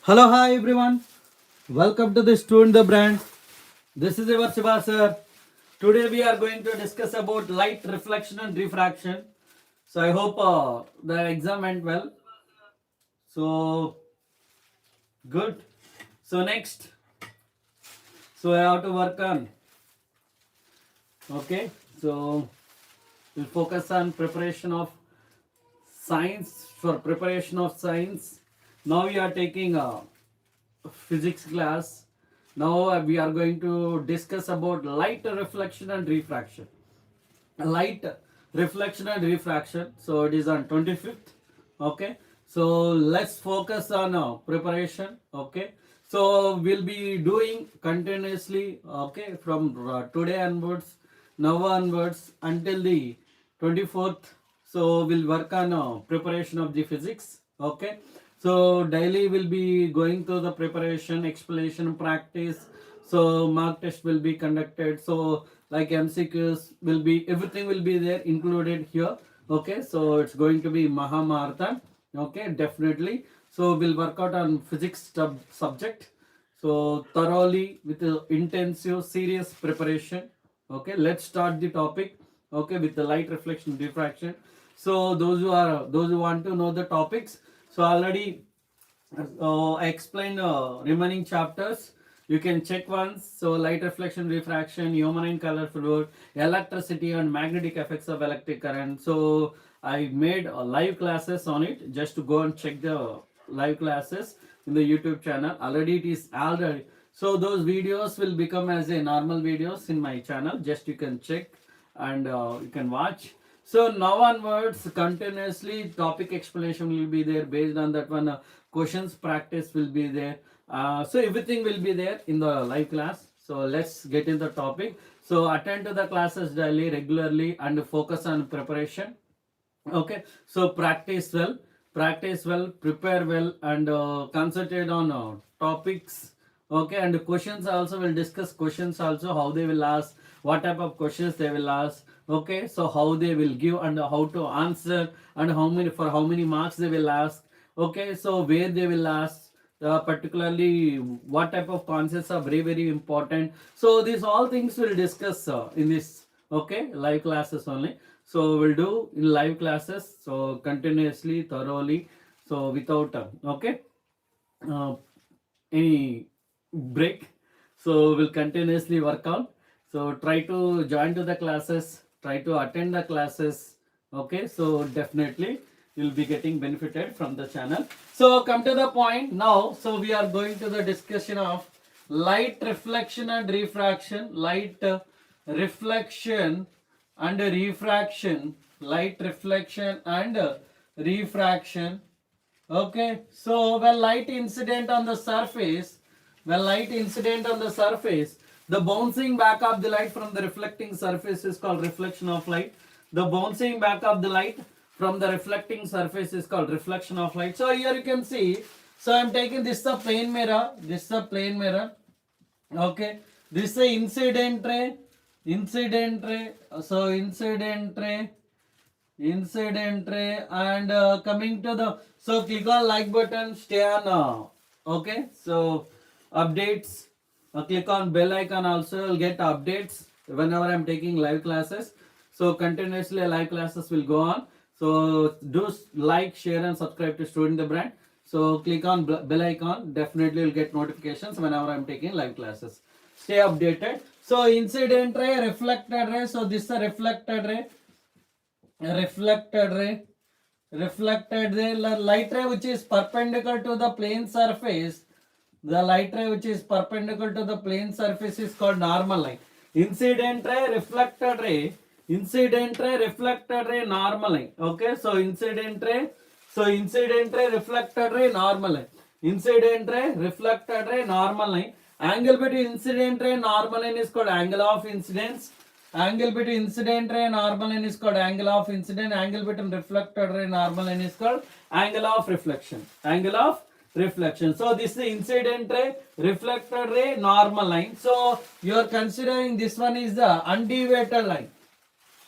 Hello, hi everyone. Welcome to the Student the Brand. This is your Shiva sir. Today we are going to discuss about light reflection and refraction. So I hope the exam went well. So good. So next, so I have to work on. Okay. So we'll focus on preparation of science. For preparation of science, now we are taking a physics class. Now we are going to discuss about light reflection and refraction. Light reflection and refraction. So it is on 25th. Okay. So let's focus on preparation. Okay. So we'll be doing continuously. Okay, from today onwards, now onwards until the 24th. So we'll work on preparation of the physics. Okay. So daily we'll be going through the preparation, explanation, practice. So mock test will be conducted. So like MCQs will be, everything will be there included here. Okay, so it's going to be Mahamarathon. Okay, definitely. So we'll work out on physics subject. So thoroughly with intensive, serious preparation. Okay, let's start the topic. Okay, with the light reflection, diffraction. So those who want to know the topics. So already I explained remaining chapters. You can check once. So light reflection, refraction, human color fluid, electricity and magnetic effects of electric current. So I made live classes on it. Just to go and check the live classes in the YouTube channel. Already it is already. So those videos will become as a normal videos in my channel. Just you can check and you can watch. So now onwards, continuously topic explanation will be there. Based on that one, questions practice will be there. So everything will be there in the live class. So let's get in the topic. So attend to the classes daily, regularly, and focus on preparation. Okay. So practice well, prepare well, and concentrate on topics. Okay, and the questions also will discuss questions also, how they will ask, what type of questions they will ask. Okay, so how they will give and how to answer, and how many marks they will ask. Okay, so where they will ask, particularly what type of concepts are very very important. So these all things we'll discuss in this, okay, live classes only. So we'll do in live classes, so continuously, thoroughly, so without okay uh, any break. So we'll continuously work out. So try to join to the classes, try to attend the classes. Okay, so definitely you'll be getting benefited from the channel. So come to the point now. So we are going to the discussion of light reflection and refraction. Light reflection and refraction. Light reflection and refraction. Okay, so when light incident on the surface, the bouncing back of the light from the reflecting surface is called reflection of light. The bouncing back of the light from the reflecting surface is called reflection of light. So here you can see, so I am taking this is a plane mirror, okay, this is a incident ray, so incident ray, and coming to the, so click on like button, stay on okay, so updates, click on bell icon also, you'll get updates whenever I'm taking live classes. So continuously live classes will go on. So do like, share and subscribe to Student the Brand. So click on bell icon, definitely you'll get notifications whenever I'm taking live classes. Stay updated. So incident ray, reflected ray, so this is a reflected ray, light ray which is perpendicular to the plane surface. The light ray which is perpendicular to the plane surface is called normal light. Incident ray, reflected ray, normal light. Okay, so incident ray, reflected ray, normal light. Incident ray, reflected ray, normal line. Angle between incident ray and normal line is called angle of incidence. Angle between incident ray and normal line is called angle of incidence. Angle between reflected ray and normal line is called angle of reflection. So this is the incident ray, reflected ray, normal line. So you are considering this one is the undeviated line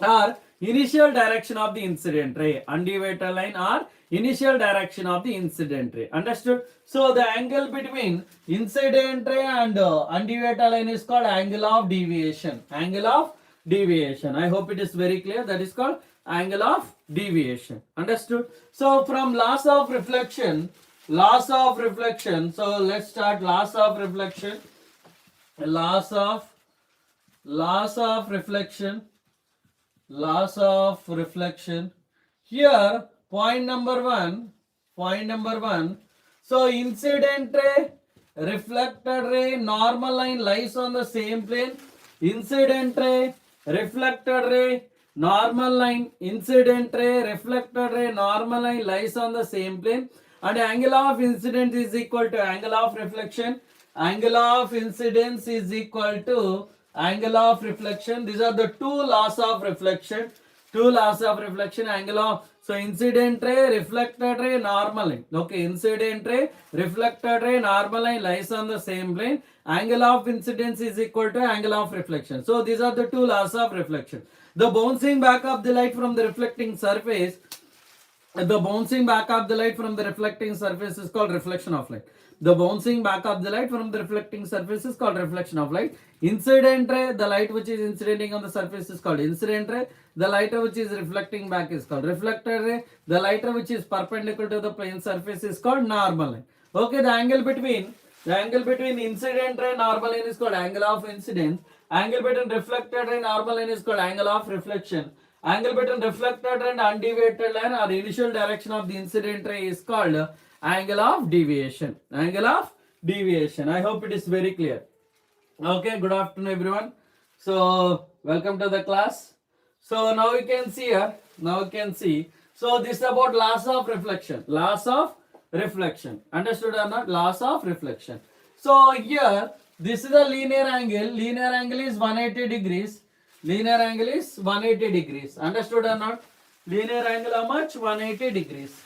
or initial direction of the incident ray. Undeviated line or initial direction of the incident ray. Understood? So the angle between incident ray and undeviated line is called angle of deviation. Angle of deviation. I hope it is very clear. That is called angle of deviation. Understood? So from laws of reflection, so let's start laws of reflection. Laws of reflection. Here point number one. So incident ray, reflected ray, normal line lies on the same plane. Incident ray, reflected ray, normal line, incident ray, reflected ray, normal line lies on the same plane, and angle of incidence is equal to angle of reflection. Angle of incidence is equal to angle of reflection. These are the two laws of reflection. Angle of, so incident ray, reflected ray, normal line. Okay, incident ray, reflected ray, normal line lies on the same plane. Angle of incidence is equal to angle of reflection. So these are the two laws of reflection. The bouncing back of the light from the reflecting surface, is called reflection of light. The bouncing back of the light from the reflecting surface is called reflection of light. Incident ray, the light which is incidenting on the surface is called incident ray. The light which is reflecting back is called reflected ray. The light which is perpendicular to the plane surface is called normal line. Okay, the angle between incident ray and normal line is called angle of incidence. Angle between reflected ray and normal line is called angle of reflection. Angle between reflected ray and undeviated line or initial direction of the incident ray is called angle of deviation. I hope it is very clear. Okay, good afternoon everyone. So welcome to the class. So now you can see here. So this is about laws of reflection. Understood or not? Laws of reflection. So here this is a linear angle. Linear angle is 180 degrees. Understood or not? Linear angle how much? 180 degrees.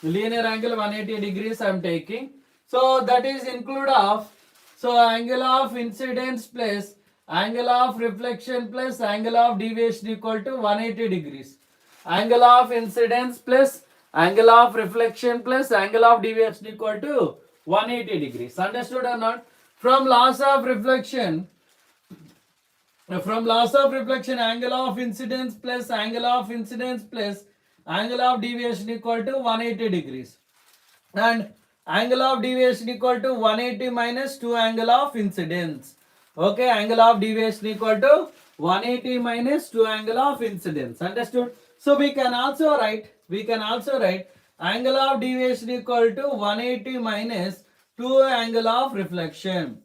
Linear angle 180 degrees I am taking. So that is include of, so angle of incidence plus angle of reflection plus angle of deviation equal to 180 degrees. Angle of incidence plus angle of reflection plus angle of deviation equal to 180 degrees. Understood or not? From laws of reflection, angle of incidence plus angle of deviation equal to 180 degrees. And angle of deviation equal to 180 minus 2 angle of incidence. Okay, angle of deviation equal to 180 minus 2 angle of incidence. Understood? So we can also write angle of deviation equal to 180 minus 2 angle of reflection.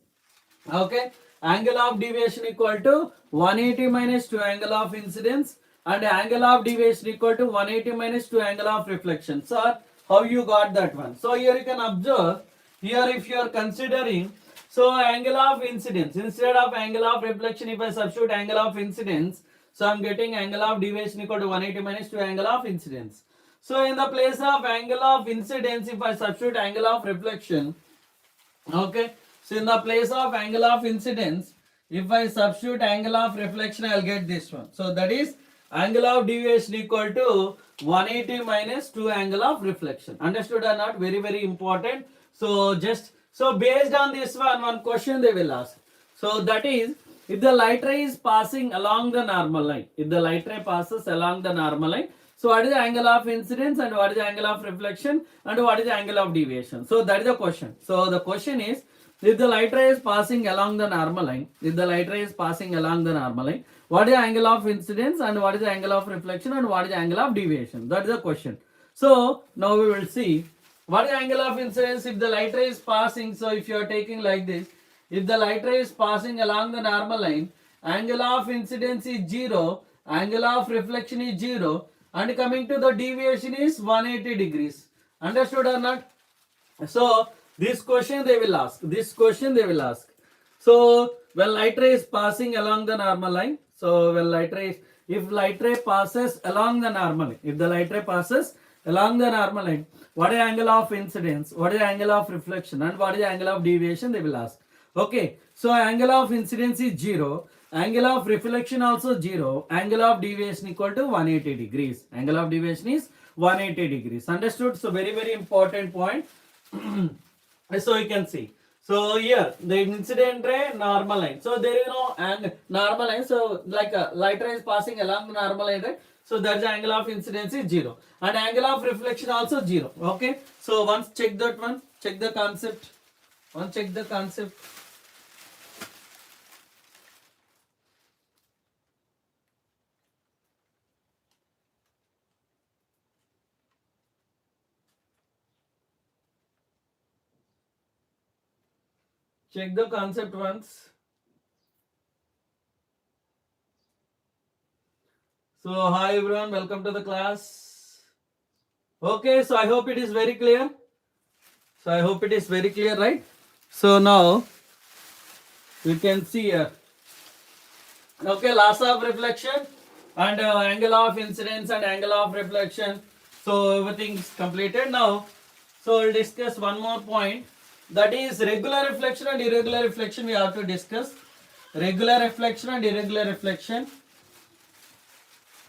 Okay, angle of deviation equal to 180 minus 2 angle of incidence and angle of deviation equal to 180 minus 2 angle of reflection. Sir, how you got that one? So here you can observe, here if you are considering, so angle of incidence, instead of angle of reflection, if I substitute angle of incidence, so I am getting angle of deviation equal to 180 minus 2 angle of incidence. So in the place of angle of incidence, if I substitute angle of reflection, okay, so in the place of angle of incidence, if I substitute angle of reflection, I will get this one. So that is angle of deviation equal to 180 minus 2 angle of reflection. Understood or not? Very, very important. So based on this one question they will ask. So that is, if the light ray is passing along the normal line, so what is the angle of incidence and what is the angle of reflection and what is the angle of deviation? So that is the question. So the question is, if the light ray is passing along the normal line, what is the angle of incidence and what is the angle of reflection and what is the angle of deviation? That is the question. So now we will see what is the angle of incidence if the light ray is passing. So if you are taking like this, if the light ray is passing along the normal line, angle of incidence is 0, angle of reflection is 0, and coming to the deviation is 180 degrees. Understood or not? So this question they will ask. So when light ray is passing along the normal line, so when if light ray passes along the normal line, what is the angle of incidence, what is the angle of reflection and what is the angle of deviation they will ask. Okay, so angle of incidence is 0, angle of reflection also 0, angle of deviation equal to 180 degrees. Angle of deviation is 180 degrees. Understood? So very, very important point. So you can see. So here the incident ray, normal line. So there is no normal line. So like a light ray is passing along the normal line, right? So that's the angle of incidence is 0, and angle of reflection also 0. Okay. So once check that one, check the concept. Once check the concept. Check the concept once. So hi everyone, welcome to the class. Okay, so I hope it is very clear. So I hope it is very clear, right? So now you can see here. Okay, loss of reflection and angle of incidence and angle of reflection. So everything is completed now. So we'll discuss one more point. That is regular reflection and irregular reflection we have to discuss. Regular reflection and irregular reflection.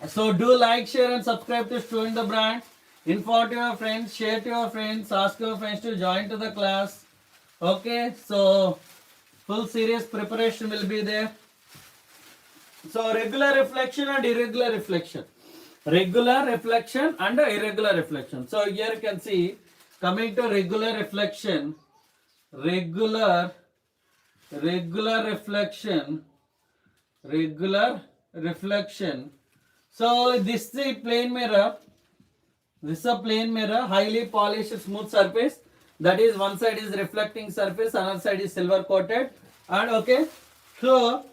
So do like, share and subscribe to Student the Brand. Inform to your friends, share to your friends, ask your friends to join to the class. Okay, so full serious preparation will be there. So regular reflection and irregular reflection. Regular reflection and irregular reflection. So here you can see, coming to regular reflection, regular reflection. So this is a plane mirror. This is a plane mirror, highly polished smooth surface. That is, one side is reflecting surface, another side is silver coated. And okay, so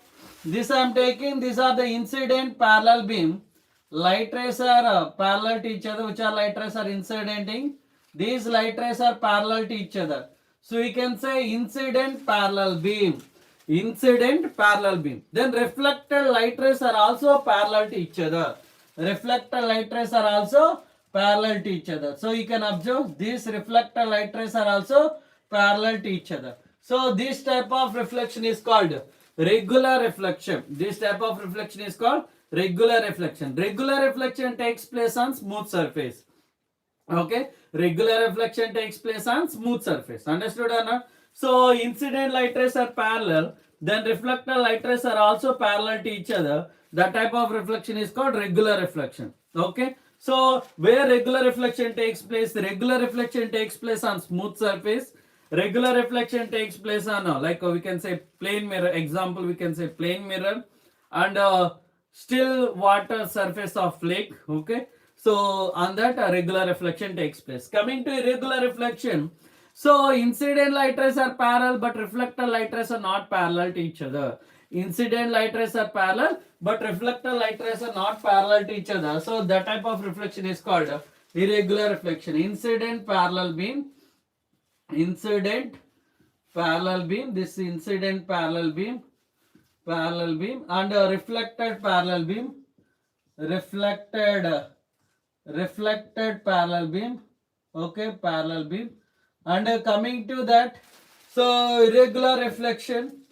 this I am taking, these are the incident parallel beam. Light rays are parallel to each other. Which are light rays are incidenting? These light rays are parallel to each other. So we can say incident parallel beam. Incident parallel beam. Then reflected light rays are also parallel to each other. Reflected light rays are also parallel to each other. So you can observe these reflected light rays are also parallel to each other. So this type of reflection is called regular reflection. This type of reflection is called regular reflection. Regular reflection takes place on smooth surface. Okay, regular reflection takes place on smooth surface. Understood or not? So incident light rays are parallel, then reflected light rays are also parallel to each other. That type of reflection is called regular reflection. Okay, so where regular reflection takes place? Regular reflection takes place on smooth surface. Regular reflection takes place on like we can say plane mirror. Example, we can say plane mirror and still water surface of lake. Okay, so on that regular reflection takes place. Coming to irregular reflection, so incident light rays are parallel but reflected light rays are not parallel to each other. Incident light rays are parallel but reflected light rays are not parallel to each other. So that type of reflection is called irregular reflection. Incident parallel beam. Incident parallel beam. This incident parallel beam. And reflected parallel beam. Reflected parallel beam. Okay, parallel beam. And coming to that, so irregular reflection.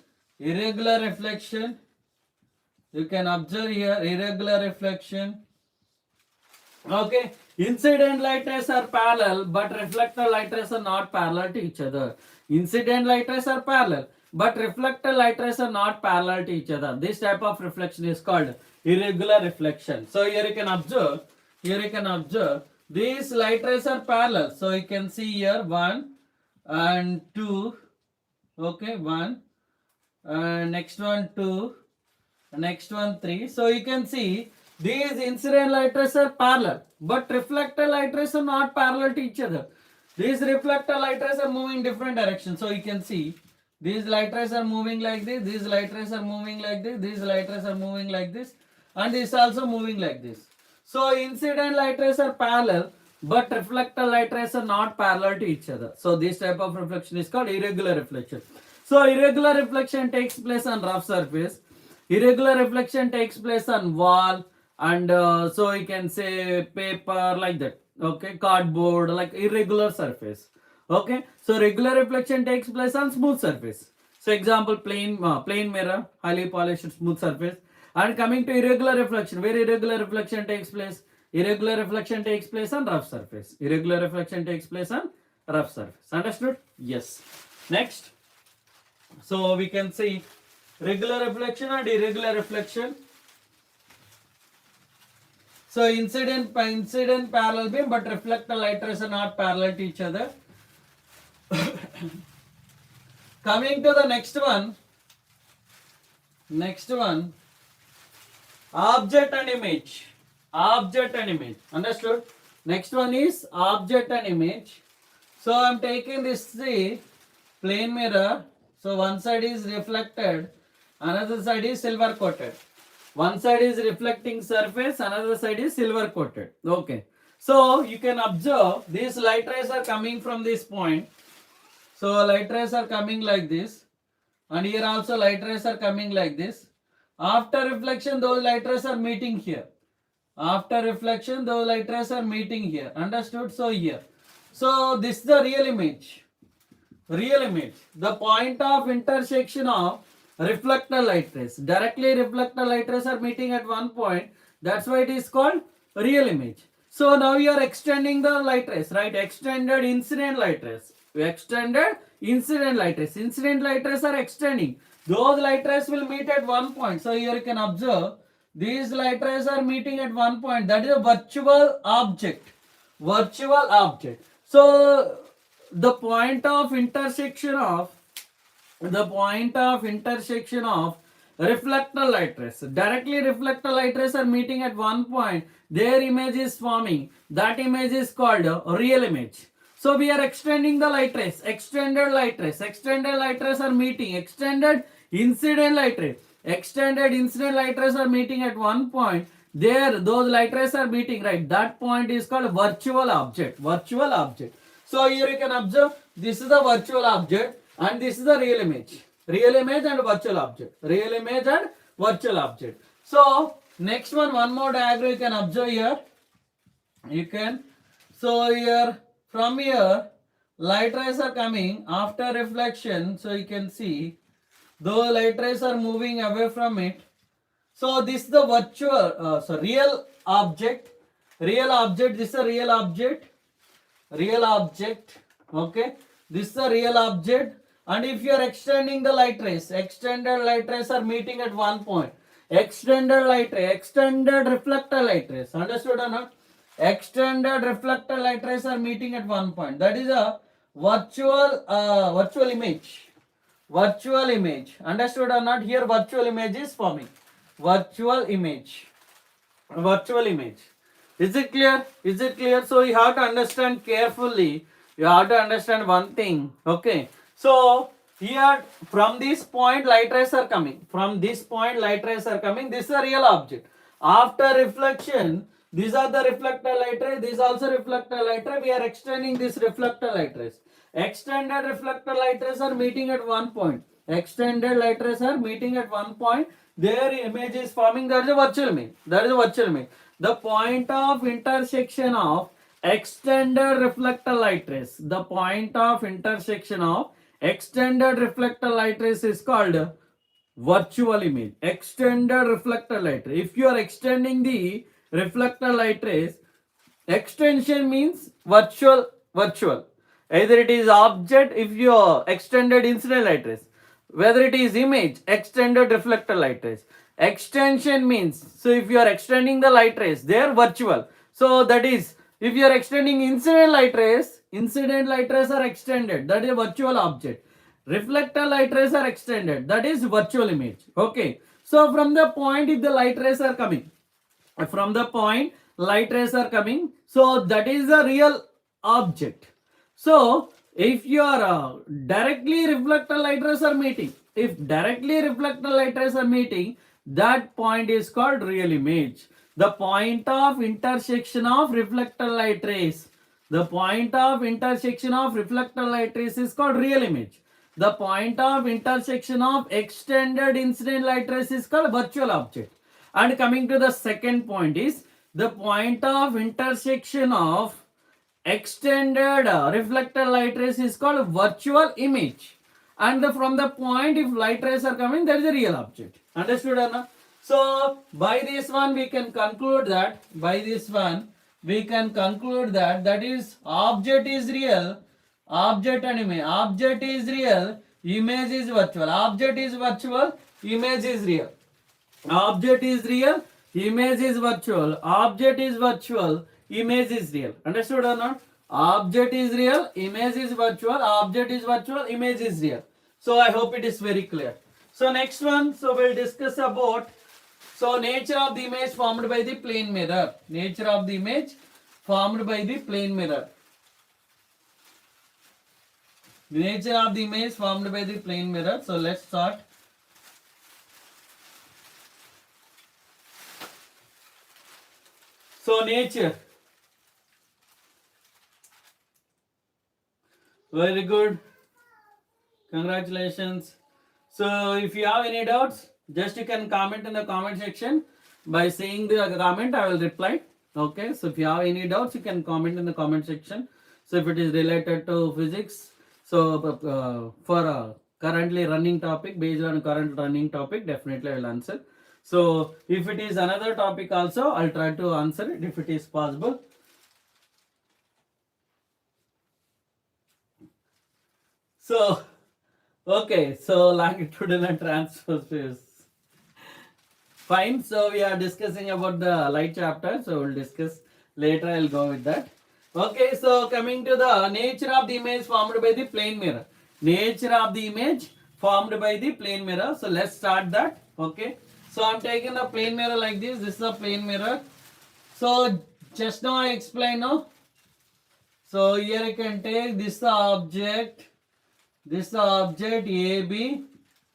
You can observe here irregular reflection. Okay, incident light rays are parallel but reflected light rays are not parallel to each other. Incident light rays are parallel but reflected light rays are not parallel to each other. This type of reflection is called irregular reflection. So here you can observe, these light rays are parallel. So you can see here 1 and 2. Okay, 1 and next one 2, next one 3. So you can see these incident light rays are parallel but reflected light rays are not parallel to each other. These reflected light rays are moving different directions. So you can see these light rays are moving like this, these light rays are moving like this, these light rays are moving like this, and this also moving like this. So incident light rays are parallel but reflected light rays are not parallel to each other. So this type of reflection is called irregular reflection. So irregular reflection takes place on rough surface. Irregular reflection takes place on wall and so you can say paper like that. Okay, cardboard, like irregular surface. Okay, so regular reflection takes place on smooth surface. So example, plane mirror, highly polished smooth surface. And coming to irregular reflection, where irregular reflection takes place? Irregular reflection takes place on rough surface. Irregular reflection takes place on rough surface. Understood? Yes. Next. So we can see regular reflection and irregular reflection. So incident parallel beam, but reflector light rays are not parallel to each other. Coming to the next one, object and image. Object and image. Understood? Next one is object and image. So I am taking this plane mirror. So one side is reflected, another side is silver coated. One side is reflecting surface, another side is silver coated. Okay. So you can observe these light rays are coming from this point. So light rays are coming like this, and here also light rays are coming like this. After reflection, those light rays are meeting here. After reflection, those light rays are meeting here. Understood? So here. So this is the real image. Real image. The point of intersection of reflector light rays. Directly reflector light rays are meeting at one point. That's why it is called real image. So now you are extending the light rays, right? Extended incident light rays. Extended incident light rays. Incident light rays are extending. Those light rays will meet at one point. So here you can observe these light rays are meeting at one point. That is a virtual object. Virtual object. So the point of intersection of reflector light rays. Directly reflector light rays are meeting at one point. Their image is forming. That image is called a real image. So we are extending the light rays. Extended light rays. Extended light rays are meeting. Extended incident light rays. Extended incident light rays are meeting at one point. There, those light rays are meeting, right? That point is called virtual object. Virtual object. So here you can observe this is the virtual object and this is the real image. Real image and virtual object. Real image and virtual object. So next one more diagram you can observe here. You can, so here, from here, light rays are coming after reflection. So you can see those light rays are moving away from it. So this is the virtual, real object. Real object, this is a real object. Real object. Okay. This is a real object. And if you are extending the light rays, extended light rays are meeting at one point. Extended light ray, extended reflector light rays. Understood or not? Extended reflector light rays are meeting at one point. That is a virtual image. Virtual image. Understood or not? Here virtual image is forming. Virtual image. Virtual image. Is it clear? Is it clear? So you have to understand carefully. You have to understand one thing. Okay. So here from this point light rays are coming. From this point light rays are coming. This is a real object. After reflection, these are the reflector light rays. This is also reflector light ray. We are extending this reflector light rays. Extended reflector light rays are meeting at one point. Extended light rays are meeting at one point. Their image is forming. That is a virtual image. That is a virtual image. The point of intersection of extended reflector light rays. The point of intersection of extended reflector light rays is called virtual image. Extended reflector light ray. If you are extending the reflector light rays, extension means virtual. Either it is object if you are extended incident light rays. Whether it is image, extended reflector light rays. Extension means, so if you are extending the light rays, they are virtual. So that is, if you are extending incident light rays are extended. That is a virtual object. Reflector light rays are extended. That is virtual image. Okay. So from the point if the light rays are coming, so that is the real object. So if you are directly reflector light rays are meeting, that point is called real image. The point of intersection of reflector light rays. The point of intersection of reflector light rays is called real image. The point of intersection of extended incident light rays is called virtual object. And coming to the second point is the point of intersection of extended reflector light rays is called virtual image. And from the point if light rays are coming, that is a real object. Understood or not? So by this one we can conclude that, that is object is real, object and image. Object is real, image is virtual. Object is virtual, image is real. Object is real, image is virtual. Object is virtual, image is real. Understood or not? Object is real, image is virtual. Object is virtual, image is real. So I hope it is very clear. So next one, so we'll discuss about, so nature of the image formed by the plane mirror. Nature of the image formed by the plane mirror. Nature of the image formed by the plane mirror. So let's start. So nature. Very good. Congratulations. So if you have any doubts, just you can comment in the comment section. By saying the comment, I will reply. Okay. So if you have any doubts, you can comment in the comment section. So if it is related to physics, so for currently running topic, based on current running topic, definitely I will answer. So if it is another topic also, I'll try to answer it if it is possible. So, okay, so longitudinal transverse waves. Fine, so we are discussing about the light chapter, so we'll discuss later, I'll go with that. Okay, so coming to the nature of the image formed by the plane mirror. Nature of the image formed by the plane mirror. So let's start that. Okay, so I'm taking the plane mirror like this. This is a plane mirror. So just now I explained, no? So here you can take this object. This object AB.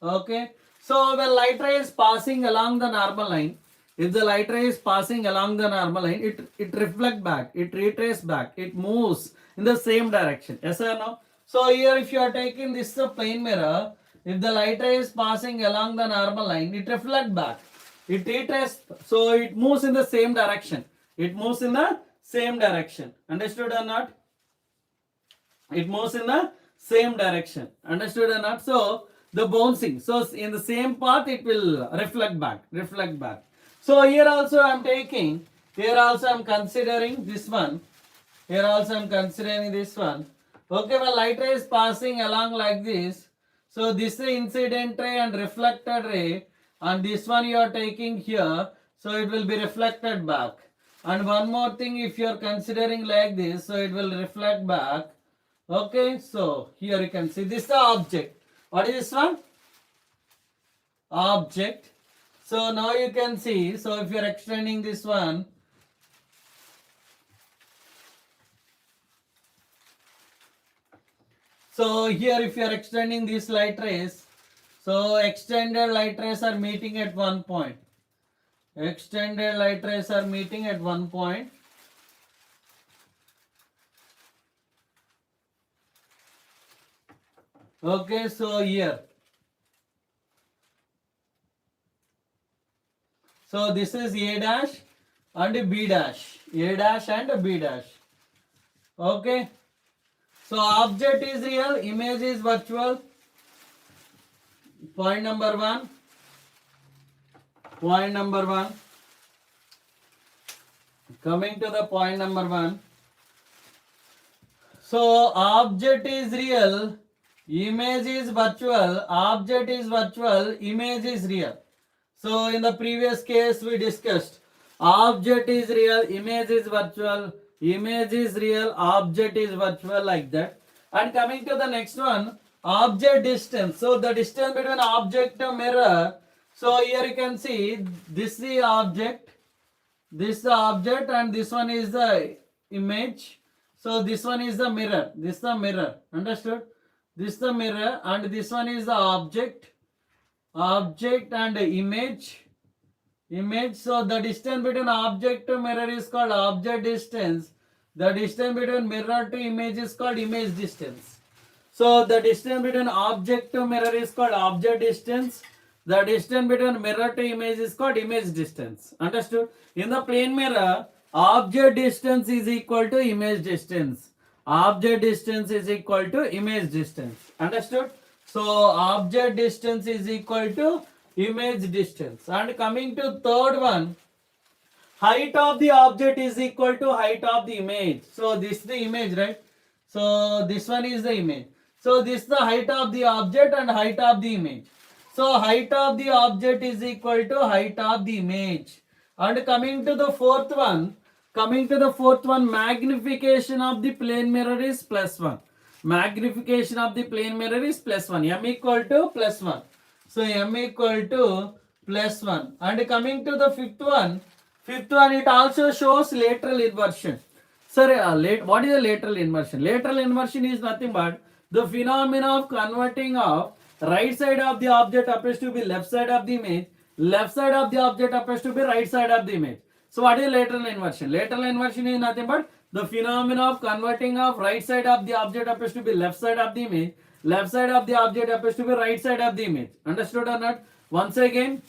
Okay. So when light ray is passing along the normal line, if the light ray is passing along the normal line, it reflects back, it retraces back, it moves in the same direction. Yes or no? So here if you are taking this plane mirror, if the light ray is passing along the normal line, it reflects back, it retraces, so it moves in the same direction. It moves in the same direction. Understood or not? It moves in the same direction. Understood or not? So the bouncing, so in the same path it will reflect back. So here also I am taking, here also I am considering this one. Here also I am considering this one. Okay, when light ray is passing along like this, so this is incident ray and reflected ray, and this one you are taking here, so it will be reflected back. And one more thing, if you are considering like this, so it will reflect back. Okay, so here you can see this is the object. What is this one? Object. So now you can see, so if you are extending this one, so here if you are extending these light rays, so extended light rays are meeting at one point. Extended light rays are meeting at one point. Okay, so here. So this is A dash and B dash. A dash and B dash. Okay. So object is real, image is virtual. Point number one. Point number one. Coming to the point number one. So object is real, image is virtual. Object is virtual, image is real. So in the previous case we discussed, object is real, image is virtual, image is real, object is virtual, like that. And coming to the next one, object distance. So the distance between object and mirror. So here you can see this is the object, this is the object, and this one is the image. So this one is the mirror, this is the mirror. Understood? This is the mirror and this one is the object. Object and image. So the distance between object to mirror is called object distance. The distance between mirror to image is called image distance. So the distance between object to mirror is called object distance. The distance between mirror to image is called image distance. Understood? In the plane mirror, object distance is equal to image distance. Object distance is equal to image distance. Understood? So object distance is equal to image distance. And coming to third one, height of the object is equal to height of the image. So this is the image, right? So this one is the image. So this is the height of the object and height of the image. So height of the object is equal to height of the image. And coming to the fourth one, magnification of the plane mirror is +1. Magnification of the plane mirror is +1. M equal to +1. So M equal to +1. And coming to the fifth one, it also shows lateral inversion. Sir, what is a lateral inversion? Lateral inversion is nothing but the phenomena of converting of right side of the object appears to be left side of the image, left side of the object appears to be right side of the image. So what is lateral inversion? Lateral inversion is nothing but the phenomena of converting of right side of the object appears to be left side of the image, left side of the object appears to be right side of the image. Understood or not? Once again,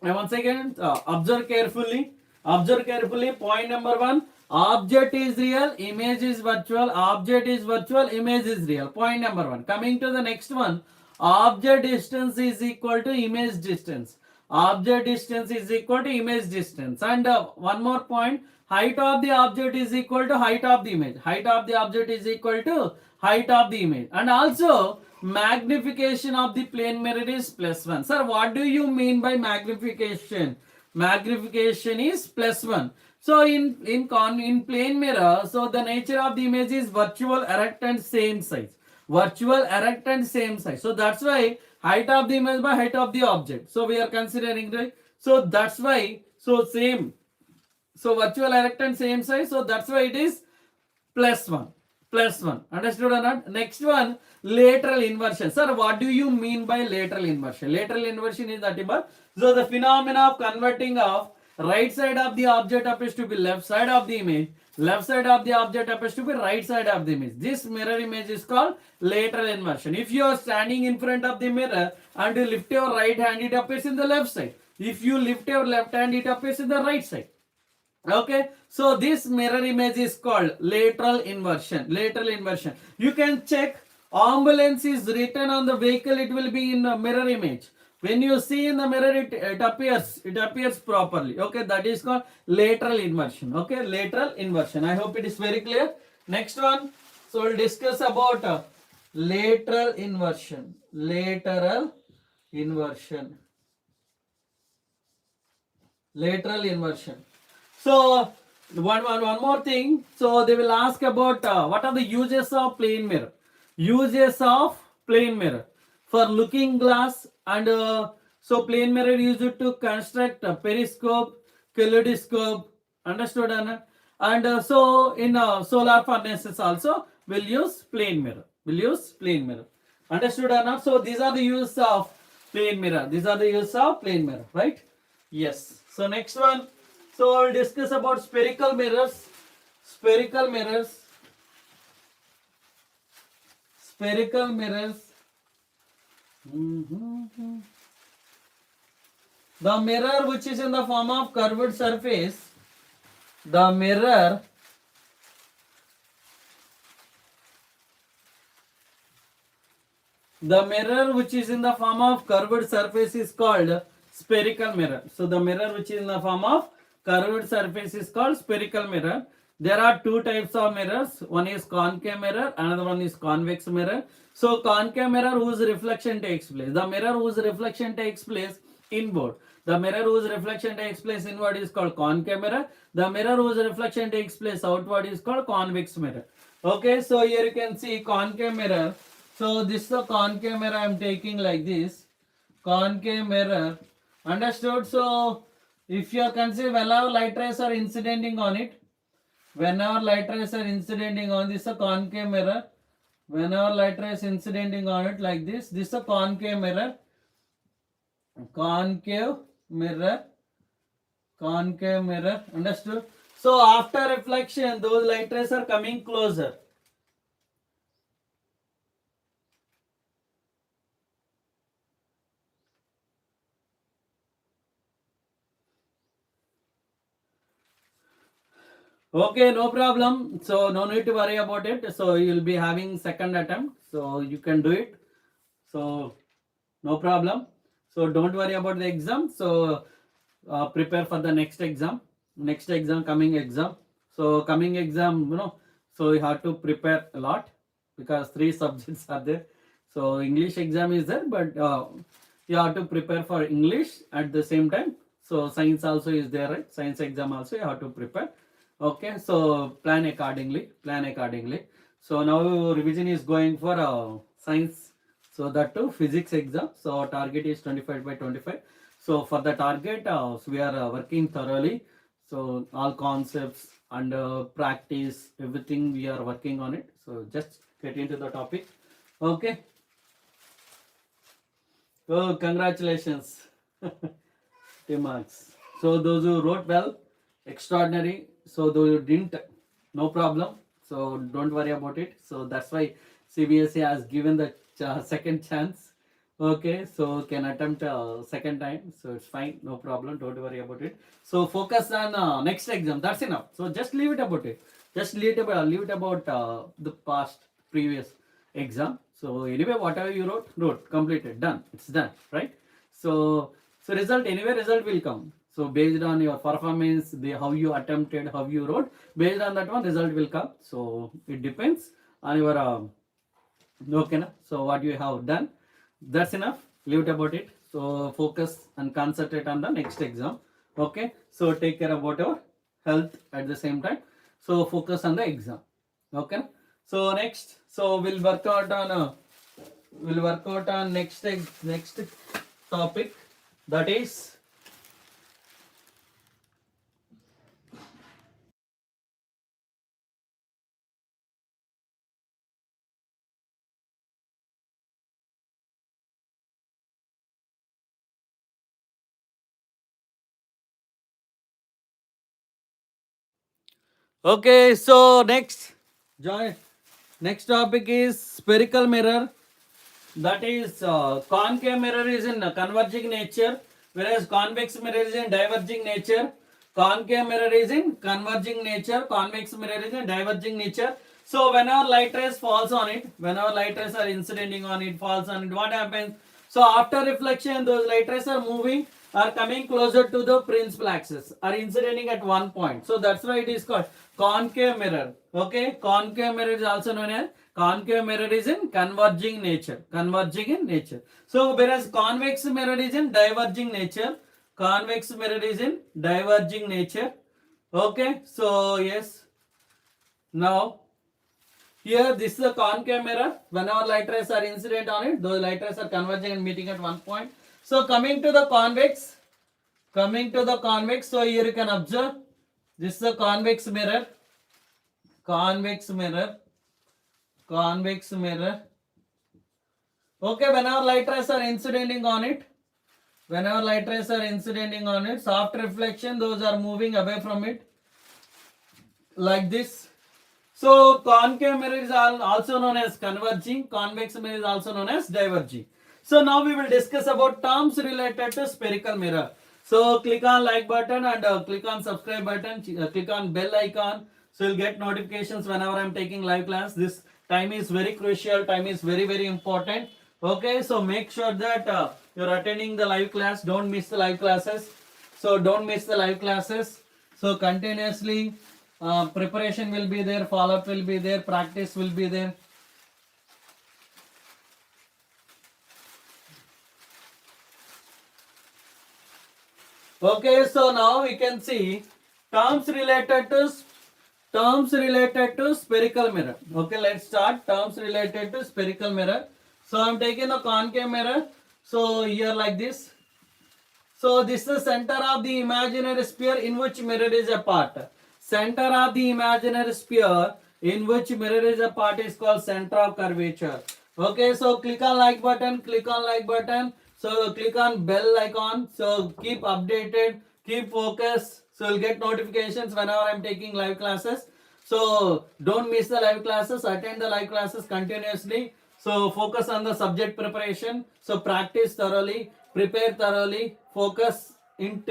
observe carefully. Observe carefully. Point number 1. Object is real, image is virtual. Object is virtual, image is real. Point number 1. Coming to the next one. Object distance is equal to image distance. Object distance is equal to image distance. And one more point. Height of the object is equal to height of the image. Height of the object is equal to height of the image. And also magnification of the plane mirror is +1. Sir, what do you mean by magnification? Magnification is +1. So in plane mirror, so the nature of the image is virtual, erect and same size. Virtual, erect and same size. So that's why height of the image by height of the object. So we are considering, right? So that's why, so same. So virtual, erect and same size. So that's why it is +1. +1. Understood or not? Next one, lateral inversion. Sir, what do you mean by lateral inversion? Lateral inversion is nothing but, so the phenomena of converting of right side of the object appears to be left side of the image, left side of the object appears to be right side of the image. This mirror image is called lateral inversion. If you are standing in front of the mirror and you lift your right hand, it appears in the left side. If you lift your left hand, it appears in the right side. Okay, so this mirror image is called lateral inversion. Lateral inversion. You can check ambulance is written on the vehicle, it will be in a mirror image. When you see in the mirror, it appears properly. Okay, that is called lateral inversion. Okay, lateral inversion. I hope it is very clear. Next one, so we'll discuss about lateral inversion. Lateral inversion. Lateral inversion. So one more thing. So they will ask about what are the uses of plane mirror. Uses of plane mirror. For looking glass and so plane mirror used to construct a periscope, kaleidoscope. Understood, Anna? And so in solar furnaces also will use plane mirror. Will use plane mirror. Understood, Anna? So these are the use of plane mirror. These are the use of plane mirror, right? Yes. So next one. So we'll discuss about spherical mirrors. Spherical mirrors. Spherical mirrors. The mirror which is in the form of curved surface. The mirror which is in the form of curved surface is called spherical mirror. So the mirror which is in the form of curved surface is called spherical mirror. There are two types of mirrors. One is concave mirror, another one is convex mirror. So concave mirror whose reflection takes place. The mirror whose reflection takes place inward. The mirror whose reflection takes place inward is called concave mirror. The mirror whose reflection takes place outward is called convex mirror. Okay, so here you can see concave mirror. So this is the concave mirror I am taking like this. Concave mirror. Understood? So if you are considering whenever light rays are incidenting on it, whenever light rays are incidenting on this is a concave mirror. Whenever light rays incidenting on it like this is a concave mirror. Concave mirror. Concave mirror. Understood? So after reflection, those light rays are coming closer. Okay, no problem. So no need to worry about it. So you'll be having second attempt. So you can do it. So no problem. So don't worry about the exam. So prepare for the next exam, coming exam. So coming exam, so you have to prepare a lot because 3 subjects are there. So English exam is there, but you have to prepare for English at the same time. So science also is there, right? Science exam also you have to prepare. Okay, so plan accordingly. So now revision is going for science. So that too physics exam. So our target is 25 by 25. So for the target, so we are working thoroughly. So all concepts and practice, everything we are working on it. So just get into the topic. Okay. Oh, congratulations. 2 marks. So those who wrote well, extraordinary. So those who didn't, no problem. So don't worry about it. So that's why CBSE has given the second chance. Okay, so can attempt second time. So it's fine, no problem. Don't worry about it. So focus on next exam. That's enough. So just leave it about it. Just leave it about the past previous exam. So anyway, whatever you wrote, completed, done. It's done, right? So result, anyway result will come. So based on your performance, how you attempted, how you wrote, based on that one result will come. So it depends on your okay na? So what you have done, that's enough. Leave it about it. So focus and concentrate on the next exam. Okay, so take care about your health at the same time. So focus on the exam. Okay, so next, so we'll work out on next topic, that is okay. So next topic is spherical mirror. That is concave mirror is in converging nature, whereas convex mirror is in diverging nature. Concave mirror is in converging nature, convex mirror is in diverging nature. So whenever light rays falls on it, whenever light rays are incidenting on it, falls on it, what happens? So after reflection, those light rays are moving, are coming closer to the principal axis, are incidenting at one point. So that's why it is called concave mirror. Okay, concave mirror is also known as concave mirror is in converging nature, converging in nature. So whereas convex mirror is in diverging nature, convex mirror is in diverging nature. Okay, so yes, now here this is a concave mirror. Whenever light rays are incident on it, those light rays are converging and meeting at one point. So coming to the convex, so here you can observe this is a convex mirror, convex mirror. Okay, whenever light rays are incidenting on it, so after reflection, those are moving away from it like this. So concave mirror is also known as converging, convex mirror is also known as diverging. So now we will discuss about terms related to spherical mirror. So click on like button and click on subscribe button, click on bell icon. So you'll get notifications whenever I'm taking live class. This time is very crucial, time is very, very important. Okay, so make sure that you're attending the live class. Don't miss the live classes. So continuously preparation will be there, follow-up will be there, practice will be there. Okay, so now we can see terms related to spherical mirror. Okay, let's start terms related to spherical mirror. So I'm taking a concave mirror. So here like this. So this is the center of the imaginary sphere in which mirror is a part. Center of the imaginary sphere in which mirror is a part is called center of curvature. Okay, so click on like button, so click on bell icon. So keep updated, keep focused. So you'll get notifications whenever I'm taking live classes. So don't miss the live classes, attend the live classes continuously. So focus on the subject preparation. So practice thoroughly, prepare thoroughly, focus with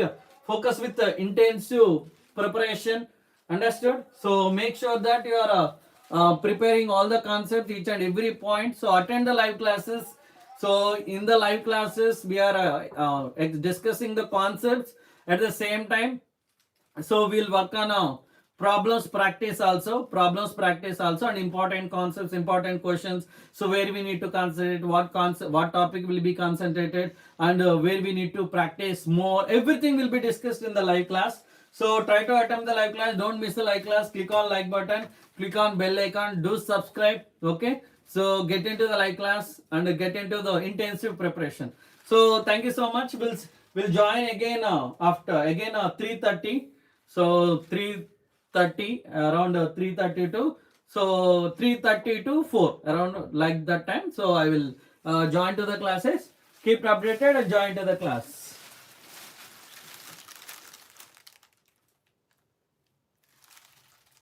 the intensive preparation. Understood? So make sure that you are preparing all the concepts, each and every point. So attend the live classes. So in the live classes, we are discussing the concepts at the same time. So we'll work on problems practice also, and important concepts, important questions. So where we need to concentrate, what concept, what topic will be concentrated, and where we need to practice more. Everything will be discussed in the live class. So try to attend the live class. Don't miss the live class. Click on like button. Click on bell icon. Do subscribe. Okay. So get into the live class and get into the intensive preparation. So thank you so much. We'll join again after 3:30. So 3:30 around 3:30 to, so 3:30 to 4 around like that time. So I will join to the classes. Keep updated and join to the class.